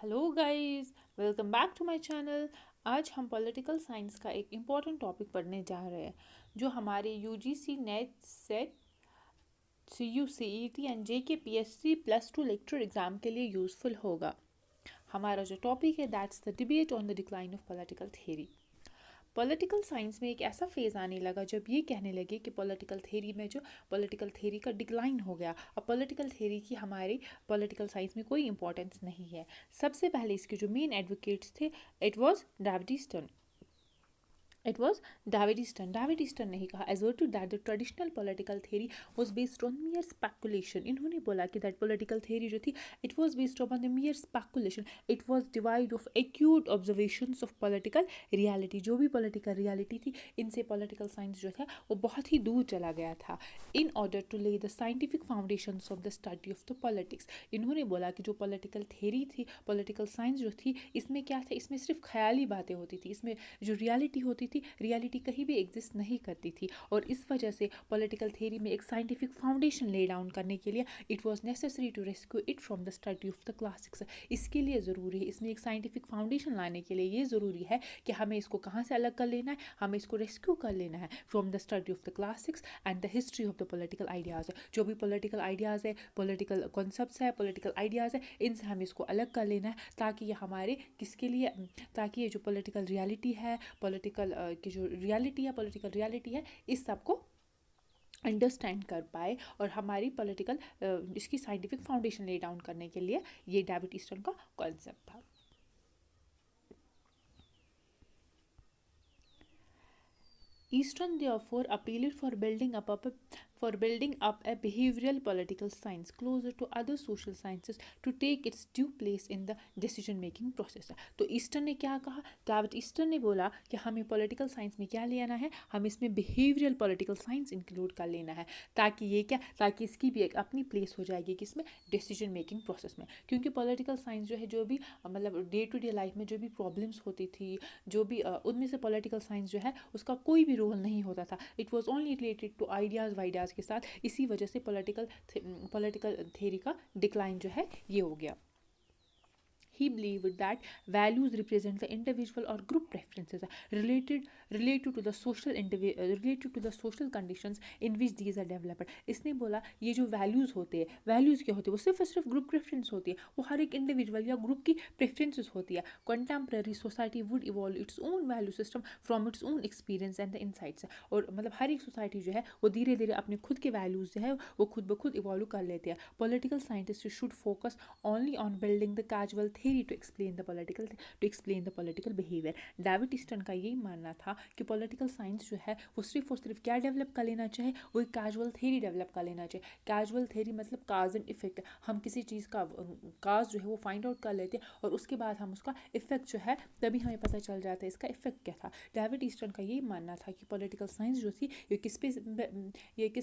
Hello guys, welcome back to my channel. आज हम political science का एक इम्पॉर्टेंट टॉपिक पढ़ने जा रहे हैं जो हमारे UGC NET SET C U C E T and J K P S C +2 lecture exam के लिए यूज़फुल होगा। हमारा जो टॉपिक है that's the debate on the decline of political theory. Political science में एक ऐसा फेज़ आने लगा जब ये कहने लगे कि पॉलिटिकल थ्योरी में जो पॉलिटिकल थ्योरी का डिक्लाइन हो गया। अब पॉलिटिकल थ्योरी की हमारी पॉलिटिकल साइंस में कोई इंपॉर्टेंस नहीं है। सबसे पहले इसके जो मेन एडवोकेट्स थे it was David Easton. It was David Easton. David Easton ने ही कहा asserted that the traditional political theory was based on mere speculation. इन्होंने बोला कि that political theory जो थी it was based upon the mere speculation. It was devoid of acute observations of political reality. जो भी political reality थी इनसे political science जो था वो बहुत ही दूर चला गया था. In order to lay the scientific foundations of the study of the politics. इन्होंने बोला कि जो political theory थी political science जो थी इसमें क्या था, इसमें सिर्फ ख्याली बातें होती थी, इसमें जो रियलिटी होती थी रियलिटी कहीं भी एग्जिस्ट नहीं करती थी। और इस वजह से पॉलिटिकल थ्योरी में एक साइंटिफिक फाउंडेशन ले डाउन करने के लिए it was necessary to rescue it from the study of the classics. इसके लिए ज़रूरी है, इसमें एक साइंटिफिक फाउंडेशन लाने के लिए ये ज़रूरी है कि हमें इसको कहाँ से अलग कर लेना है, हमें इसको रेस्क्यू कर लेना है from the study of the classics and the history of the political ideas. जो भी पॉलिटिकल आइडियाज़ है, पॉलिटिकल कॉन्सेप्ट्स है, पॉलिटिकल आइडियाज़ है, इनसे हमें इसको अलग कर लेना है ताकि ये हमारे किसके लिए, ताकि ये जो पॉलिटिकल रियलिटी है, पॉलिटिकल की जो रियलिटी है, पॉलिटिकल रियलिटी है, इस सब को अंडरस्टैंड कर पाए और हमारी पॉलिटिकल इसकी साइंटिफिक फाउंडेशन ले डाउन करने के लिए ये डेविड ईस्टन का कॉन्सेप्ट था। Easton therefore appealed for building up a behavioral political science closer to other social sciences to take its due place in the decision making process. तो Easton ने क्या कहा, डेविड ईस्टन ने बोला कि हमें पॉलिटिकल साइंस में क्या लेना है, हम इसमें बिहेवियरल पॉलिटिकल साइंस इंक्लूड कर लेना है ताकि ये क्या, ताकि इसकी भी एक अपनी प्लेस हो जाएगी किसमें, डिसीजन मेकिंग प्रोसेस में। क्योंकि पॉलिटिकल साइंस जो है, जो भी मतलब डे टू डे लाइफ में जो भी प्रॉब्लम्स होती थी, जो भी उनमें से पॉलिटिकल साइंस जो है उसका कोई भी रोल नहीं होता था। It was only related to ideas वाइडियाज़ के साथ। इसी वजह से पॉलिटिकल थ्योरी का डिक्लाइन जो है ये हो गया। He believed that values represent the individual or group preferences related to the social conditions in which these are developed. इसने बोला ये जो वैल्यूज़ होते हैं, वैल्यूज़ क्या होते हैं, वो सिर्फ और सिर्फ ग्रुप प्रेफरेंस होती है, वो हर एक इंडिविजुअल या ग्रुप की प्रेफरेंसेस होती है। Contemporary society would evolve its own value system from its own experience and the insights. और मतलब हर एक सोसाइटी जो है वो धीरे धीरे अपने खुद के वैल्यूज़ जो है वो खुद ब खुद इवॉल्व कर लेते हैं। Political scientist should focus only on building the causal theory to explain the political behavior. David Easton का यही मानना था कि पॉलिटिकल साइंस जो है वो सिर्फ और सिर्फ क्या डेवलप कर लेना चाहिए, वो एक कैजुअल थ्योरी डेवलप कर लेना चाहिए। कैजुअल थ्योरी मतलब काज एंड इफेक्ट, हम किसी चीज़ का काज जो है वो फाइंड आउट कर लेते हैं और उसके बाद हम उसका इफेक्ट जो है तभी हमें पता चल जाता है इसका इफेक्ट क्या था। डेविड ईस्टन का यही मानना था कि पॉलिटिकल साइंस जो थी ये किस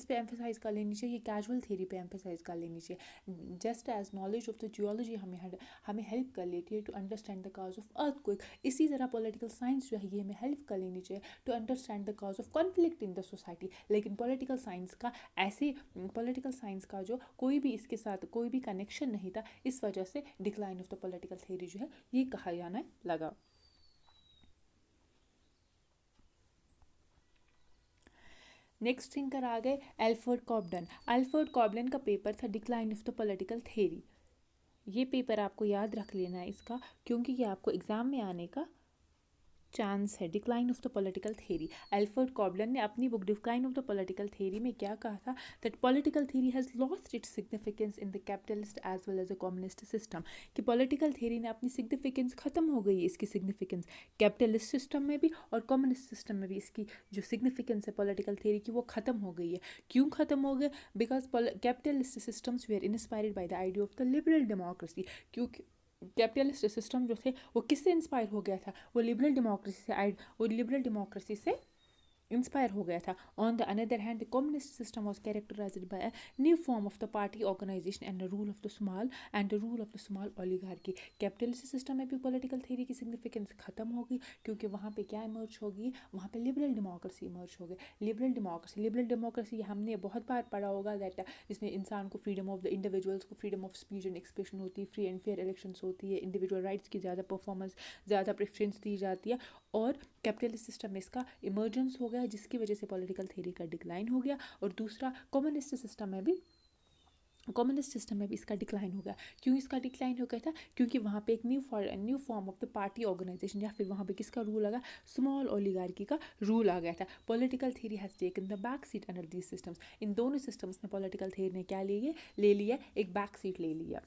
पे एम्फेसाइज कर लेनी चाहिए, ये कैजुअल थ्योरी पे एम्फेसाइज कर लेनी चाहिए। Just as knowledge of the geology हमें हेल्प कर लेती है to understand the cause of earthquake, इसी तरह पॉलिटिकल साइंस जो है ये हमें हेल्प कर लेनी चाहिए to understand the cause of conflict in the society. लेकिन पॉलिटिकल साइंस का जो कोई भी इसके साथ कोई भी कनेक्शन नहीं था, इस वजह से decline of the political theory जो है ये कहा जाने लगा। नेक्स्ट थिंकर आ गए एल्फर्ड कॉबडन का पेपर था decline of the political theory. ये पेपर आपको याद रख लेना है इसका, क्योंकि ये आपको एग्ज़ाम में आने का चांस है। Decline of the political theory, Alford कॉबलन ने अपनी book decline of the political theory में क्या कहा था, that political theory has lost its significance in the capitalist as well as the communist system. कि पॉलिटिकल थ्योरी ने अपनी सिग्निफिकेंस ख़त्म हो गई है, इसकी सिग्निफिकेंस कैपिटलिस्ट सिस्टम में भी और कम्युनिस्ट सिस्टम में भी इसकी जो सिग्निफिकेंस है पॉलिटिकल थ्योरी की वो ख़त्म हो गई है। क्यों ख़त्म हो गए, because capitalist systems were inspired by the idea of the liberal democracy. क्योंकि कैपिटलिस्ट सिस्टम जो थे वो किससे इंस्पायर हो गया था, वो लिबरल डेमोक्रेसी से इंस्पायर हो गया था. On the another hand the communist system was characterised by a new form of the party organisation and the rule of the small oligarchy. Capitalist system में भी पॉलिटिकल थ्योरी की significance खत्म होगी, क्योंकि वहाँ पे क्या इमर्ज होगी, वहाँ पे लिबरल डेमोक्रेसी इमर्ज हो गई. लिबरल डेमोक्रेसी हमने बहुत बार पढ़ा होगा दैट जिसमें इंसान को फ्रीडम ऑफ द इंडिविजुअल्स को freedom of speech and expression होती है, फ्री एंड फेयर इलेक्शंस होती है, इंडिविजुअल राइट्स की ज़्यादा परफॉर्मेंस, ज़्यादा प्रेफरेंस दी जाती है. और कैपिटलिस्ट सिस्टम में इसका इमर्जेंस हो गया, जिसकी वजह से पॉलिटिकल थ्योरी का डिक्लाइन हो गया. और दूसरा कम्युनिस्ट सिस्टम में भी इसका डिक्लाइन हो गया. क्यों इसका डिक्लाइन हो गया था? क्योंकि वहाँ पे एक new form of the party organisation, या फिर वहाँ पे किसका रूल आ गया, स्मॉल ओलिगार्की का रूल आ गया था. Political theory has taken the back seat under these systems. इन दोनों सिस्टम्स में पॉलिटिकल थ्योरी ने क्या ले लिया, एक बैक सीट ले लिया.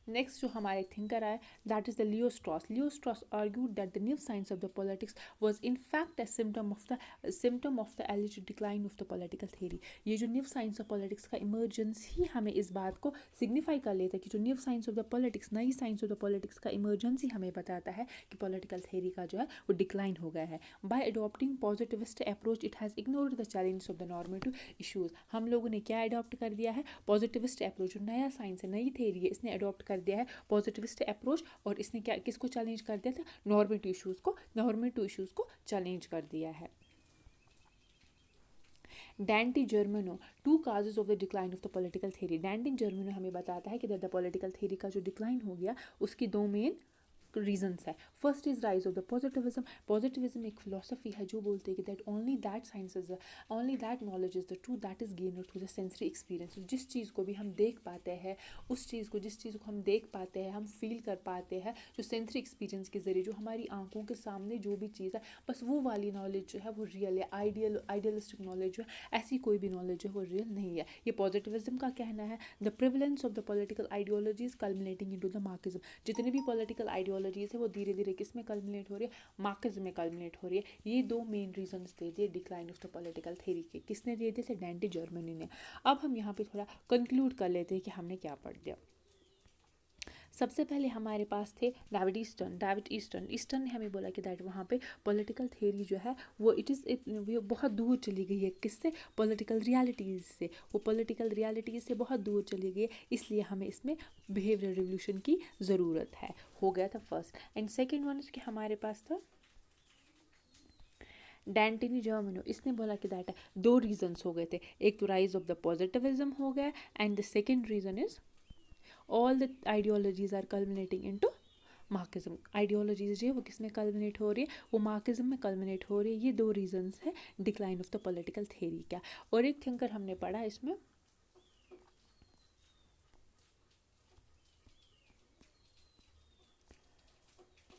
नेक्स्ट जो हमारे थिंकर आए, that is the Leo straws. Leo straws argued that the new science of the politics was in fact a symptom of the एलिज्ड decline of the political theory. ये जो new science of politics का emergence ही हमें इस बात को signify कर लेता है कि जो new science of the politics, नई साइंस ऑफ द पॉलिटिक्स का इमर्जेंस ही हमें बताता है कि पॉलिटिकल थ्योरी का जो है वो डिक्लाइन हो गया है. Bye adopting positivist approach it has ignored the challenges of the normative issues. हम लोगों ने क्या अडॉप्ट कर दिया है, पॉजिटिविस्ट अप्रोच. जो नया साइंस है, नई थ्योरी है, इसने अडॉप्ट कर दिया है पॉजिटिविस्ट अप्रोच. और इसने क्या किसको चैलेंज कर दिया था, नॉर्मेटिव इश्यूज़ को चैलेंज कर दिया है. Dante Germino, two causes of the decline of the political theory. Dante Germino हमें बताता है कि द पॉलिटिकल थ्योरी का जो डिक्लाइन हो गया उसकी दो मेन रीजंस है. First is rise of the positivism. Positivism एक फिलोसफी है जो बोलते हैं कि that only that knowledge is the true that is gain through the sensory experience. जिस चीज़ को भी हम देख पाते हैं, जिस चीज़ को हम देख पाते हैं, हम फील कर पाते हैं, जो सेंसरी एक्सपीरियंस के जरिए, जो हमारी आंखों के सामने जो भी चीज़ है, बस वो वाली नॉलेज जो है वो रियल है. आइडियलिस्टिक नॉलेज जो है, ऐसी कोई भी नॉलेज जो है वो रियल नहीं है. ये पॉजिटिविज्म का कहना है. The prevalence of the political ideologies culminating into the Marxism. जितने भी पॉलिटिकल आइडियोलॉजीज है वो धीरे धीरे किस में कल्मिनेट हो रही है, मार्क्सिज्म में कल्मिनेट हो रही है. ये दो मेन रीजंस दे दिए decline of the political theory के. किसने दिए थे? डैंटी जर्मनी ने. अब हम यहाँ पे थोड़ा कंक्लूड कर लेते हैं कि हमने क्या पढ़ दिया. सबसे पहले हमारे पास थे डेविड ईस्टन ने हमें बोला कि दैट वहाँ पे पॉलिटिकल थ्योरी जो है वो वो बहुत दूर चली गई है. किससे? पॉलिटिकल रियलिटीज़ से. वो पॉलिटिकल रियलिटीज़ से बहुत दूर चली गई है, इसलिए हमें इसमें बिहेवियर रिवोल्यूशन की ज़रूरत है. हो गया था फर्स्ट. एंड सेकेंड वन कि हमारे पास था डैंटिनी जर्मनो. इसने बोला कि दैट दो रीजंस हो गए थे. एक तो राइज ऑफ द पॉजिटिविज्म हो गया, and the second reason is all the ideologies are culminating into Marxism. Ideologies जो है वो किस में कल्मिनेट हो रही है, वो मार्क्सिज्म में कल्मिनेट हो रही है. ये दो रीजंस है decline of the political theory का. और एक थिंकर हमने पढ़ा इसमें,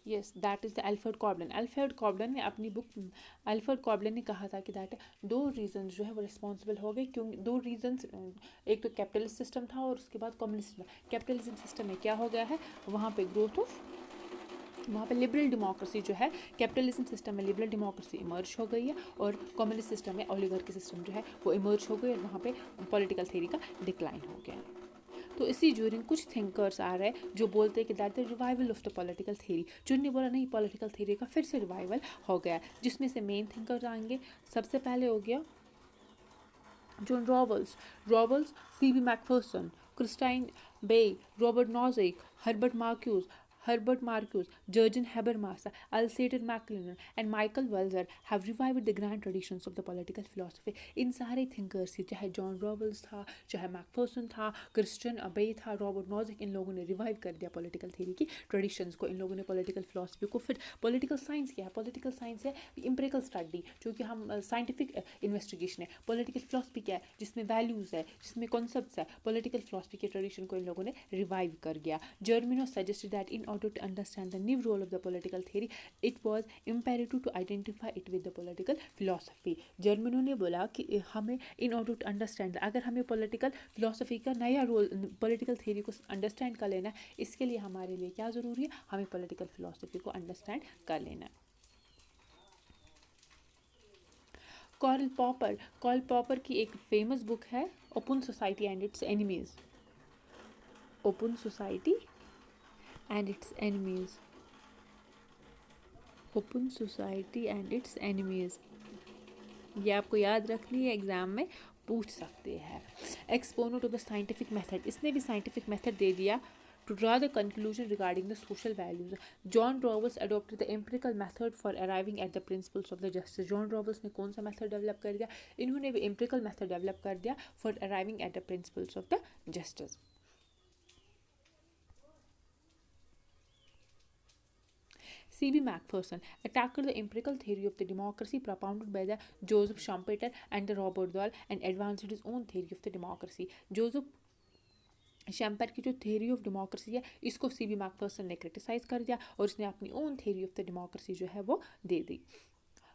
yes that is the Alfred Cobban ने कहा था कि दैट दो रीजंस जो है वो रिस्पॉन्सिबल हो गए. क्यों दो रीजंस? एक तो कैपिटलिस्ट सिस्टम था और उसके बाद कम्युनिस्ट. कैपिटलिज्म सिस्टम में क्या हो गया है, वहाँ पे लिबरल डेमोक्रेसी जो है, कैपिटलिज्म सिस्टम में लिबरल डेमोक्रेसी इमर्ज हो गई है, और कम्युनिस्ट सिस्टम में ओलिगार्की सिस्टम जो है वो इमर्ज हो गई, और वहाँ पे पॉलिटिकल थ्योरी का डिक्लाइन हो गया. तो इसी ज्यूरिंग कुछ थिंकर्स आ रहे हैं जो बोलते हैं कि that the revival of the political theory. जिनने बोला नहीं, पॉलिटिकल थ्योरी का फिर से रिवाइवल हो गया, जिसमें से मेन थिंकर्स आएंगे. सबसे पहले हो गया John Rawls, C B Macpherson, Christine Bay, Robert Nozick, Herbert Marcuse, Jurgen Habermas, Alsader Maclellan and Michael Walzer have revived the grand traditions of the political philosophy. इन सारे thinkers से, चाहे जॉन रॉवल्स था, चाहे मैकफर्सन था, क्रिस्टियन अबे था, Robert Nozick, इन लोगों ने रिवाइव कर दिया पॉलिटिकल थ्योरी की ट्रेडिशंस को. इन लोगों ने पॉलिटिकल फिलोसफी को, फिर पॉलिटिकल साइंस क्या है? पॉलिटिकल साइंस है एम्पिरिकल स्टडी, जो कि हम साइंटिफिक इन्वेस्टिगेशन है. पॉलिटिकल फिलोसफी क्या है? जिसमें वैल्यूज़ है, जिसमें कॉन्सेप्ट्स है. पॉलिटिकल फिलोसफी के ट्रेडिशन को इन लोगों ने रिवाइव कर गया. Germino suggested that in order to understand the new role of the political theory, it was imperative to identify it with the political philosophy. जर्मनो ने बोला कि हमें in order to understand, अगर हमें political philosophy का नया रोल, political theory को understand कर लेना, इसके लिए हमारे लिए क्या ज़रूरी है? हमें political philosophy को understand कर लेना. कार्ल पॉपर की एक फेमस बुक है open society and it's enemies. Open society and its enemies. Open society and it's enemies, ये आपको याद रखनी है, एग्जाम में पूछ सकते हैं। Exponent of the scientific method, इसने भी साइंटिफिक मेथड दे दिया to draw the conclusion regarding the social values. John Rawls adopted the empirical method for arriving at the principles of the justice. John Rawls ने कौन सा method develop कर दिया? इन्होंने भी empirical method डेवलप कर दिया for arriving at the principles of the justice. C.B. Macpherson attacked the empirical theory of the democracy propounded by the Joseph Schumpeter and the Robert Dahl and advanced his own theory of the democracy. Joseph शैम्पर की जो theory of democracy है, इसको C.B. Macpherson ने criticise कर दिया और उसने अपनी own theory of the democracy जो है वो दे दी।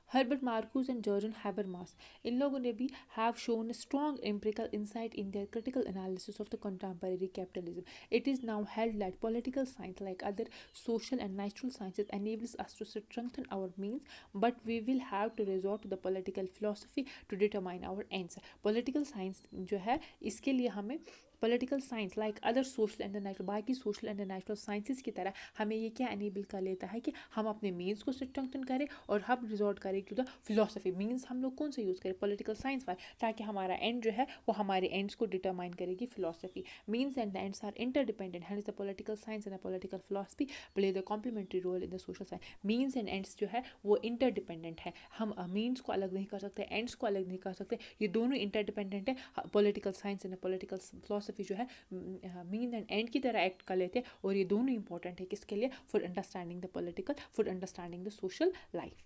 Herbert Marcuse and Jurgen Habermas, इन लोगों ने भी have shown strong empirical insight in their critical analysis of the contemporary capitalism. It is now held that political science like other social and natural sciences enables us to strengthen our means, but we will have to resort to the political philosophy to determine our ends. Political science जो है इसके लिए हमें political science like other social and natural, बाकी social and natural sciences की तरह हमें ये क्या एनेबल कर लेता है कि हम अपने मीन्स को स्ट्रेंथन करें और हम रिजॉर्ट करें टू द फिलोसफी. मीन्स हम लोग कौन सा यूज़ करें? पॉलिटिकल साइंस वाला, ताकि हमारा एंड जो है वो हमारे एंड्स को डिटरमाइन करेगी philosophy. Means and ends are interdependent, hence the political science and the political philosophy play the complementary role in the social science. Means and ends जो है वो इंटरडिपेंडेंट है, हम मीन्स को अलग नहीं कर सकते, एंड्स को अलग नहीं कर सकते, ये दोनों इंटरडिपेंडेंट है. Political science and political philosophy जो है मीन एंड एंड की तरह एक्ट कर लेते हैं और ये दोनों इंपॉर्टेंट है किसके लिए? For understanding the political, for understanding the social life.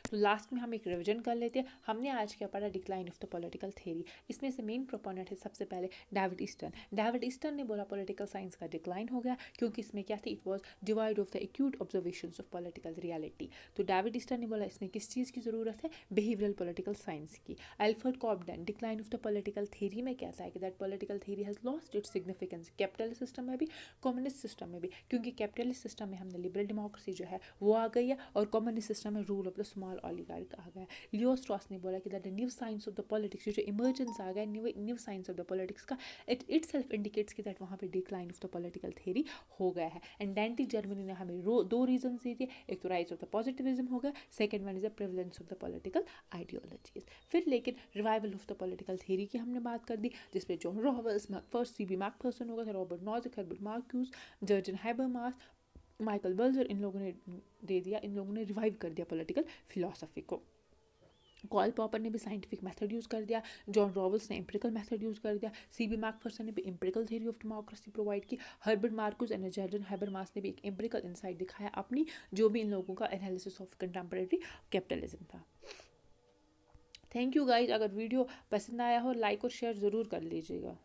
तो लास्ट में हम एक रिवीजन कर लेते हैं. हमने आज क्या पढ़ा? Decline of the political theory. इसमें से मेन प्रोपोनेंट है सबसे पहले डेविड ईस्टर्न. डेविड ईस्टर्न ने बोला पॉलिटिकल साइंस का डिक्लाइन हो गया क्योंकि इसमें क्या थी? It was divide of the acute observations of political reality. तो डेविड ईस्टर्न ने बोला इसमें किस चीज़ की ज़रूरत है? बिहेवियरल पॉलिटिकल साइंस की. Alfred Cobban decline of the political theory में कहता है कि that political theory has lost its significance capitalist system में भी, कम्युनिस्ट सिस्टम में भी, क्योंकि कैपिटलिस्ट सिस्टम में हमने लिबरल डेमोक्रेसी जो है वो आ गई है और कम्युनिस्ट सिस्टम में रूल ऑफ द स्मॉल ऑलिगार्क आ गया. लियो स्ट्रॉस ने बोला कि that the new science of the politics, जो इमर्जेंस आ गया new science of the politics का, इट इटसेल्फ इंडिकेट्स कि दैट वहाँ पे decline of the political theory हो गया है. एंड डेंटी जर्मनी ने हमें दो रीजन दिए थे. एक तो राइज ऑफ द पॉजिटिविज्म हो गया, second one is the prevalence of the political ideologies. फिर लेकिन revival of the political theory की हमने बात कर दी, जिसमें जॉन रॉवल्स, फर्स्ट C.B. मैकफर्सन हो गया, Robert Nozick, Herbert Marcuse, Jurgen Habermas, Michael Walzer, इन लोगों ने दे दिया, इन लोगों ने रिवाइव कर दिया पॉलिटिकल फिलोसफी को. कॉल पॉपर ने भी साइंटिफिक मेथड यूज़ कर दिया, जॉन रॉवल्स ने एम्पिरिकल मेथड यूज़ कर दिया, C.B. मैकफर्सन ने भी empirical theory of democracy provide की, Herbert Marcuse and Jurgen Habermas ने भी एक एम्पिरिकल इंसाइट दिखाया अपनी, जो भी इन लोगों का एनालिसिस ऑफ कंटेम्परेरी कैपिटलिज्म था. Thank you guys. अगर वीडियो पसंद आया हो लाइक और शेयर ज़रूर कर लीजिएगा.